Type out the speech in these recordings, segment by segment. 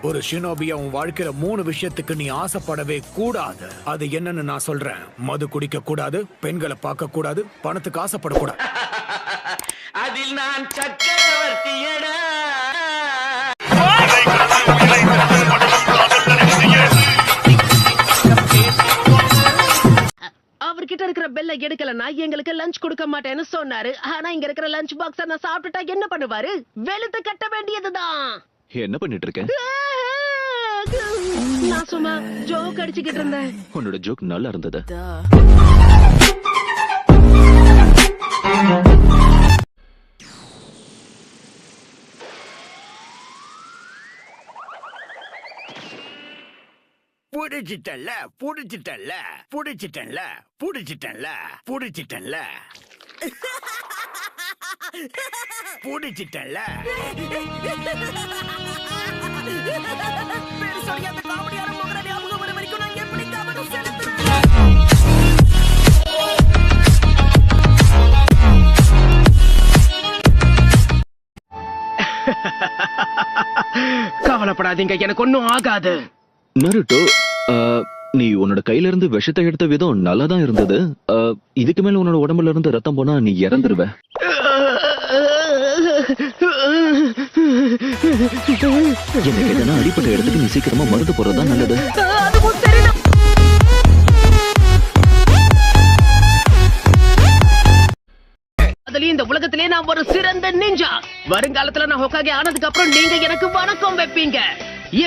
ஒரு ஷினோபியா உன் வாழ்க்கையில 3 விஷயத்துக்கு நீ ஆசைப்படவே கூடாது. அது என்னன்னு நான் சொல்றேன். மது குடிக்க கூடாது, பெண்களை பார்க்க கூடாது, பணத்துக்கு ஆசைப்படக்கூடாது. அதில் நான் சக்கரவர்த்தியடா. அவர்கிட்ட இருக்கிற பெல்ல எடுக்கலன்னா எங்களுக்கு லஞ்ச் கொடுக்க மாட்டேன்னு சொன்னாரு. ஆனா இங்க இருக்கிற லஞ்ச் பாக்ஸ நான் சாப்பிட்டுட்டா என்ன பண்ணுவாரு? வெளுத்து கட்ட வேண்டியதுதான். என்ன பண்ணிட்டு இருக்க? நான் சும்மா ஜோக் அடிச்சுக்கிட்டு இருந்தேன். உன்னோட ஜோக் நல்லா இருந்தது. புடிச்சிட்டல்ல புடிச்சிட்டல்ல புடிச்சிட்டல்ல புடிச்சிட்டல்ல புடிச்சிட்டல்ல புடிச்சிட்டல்ல. கவலைப்படாதீங்க, எனக்கு ஒன்னும் ஆகாது. நருட்டோ, நீ உன்னோட கையில இருந்து விஷத்தை எடுத்த விதம் நல்லாதான் இருந்தது. இதுக்கு மேல உன்னோட உடம்புல இருந்து ரத்தம் போனா நீ இறந்துருவ. எனக்கு எதனா அடிப்பட்ட இடத்துக்கு நீ சீக்கிரமா மருந்து போறதுதான் நல்லது. அதுலயும் இந்த உலகத்திலே நான் ஒரு சிறந்த நிஞ்சா. வருங்காலத்துல நான் ஹோகாகே ஆனதுக்கு அப்புறம் நீங்க எனக்கு வணக்கம் வைப்பீங்க.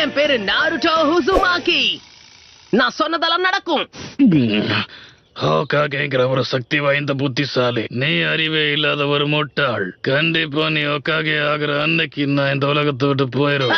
என் பேரு நாருட்டோ உசுமாகி. நான் சொன்னதெல்லாம் நடக்கும். ஹோகாகேங்கிற ஒரு சக்தி வாய்ந்த புத்திசாலி. நீ அறிவே இல்லாத ஒரு முட்டாள். கண்டிப்பா நீ ஹோகாகே ஆகிற அன்னைக்கு நான் இந்த உலகத்தை விட்டு போயிடும்.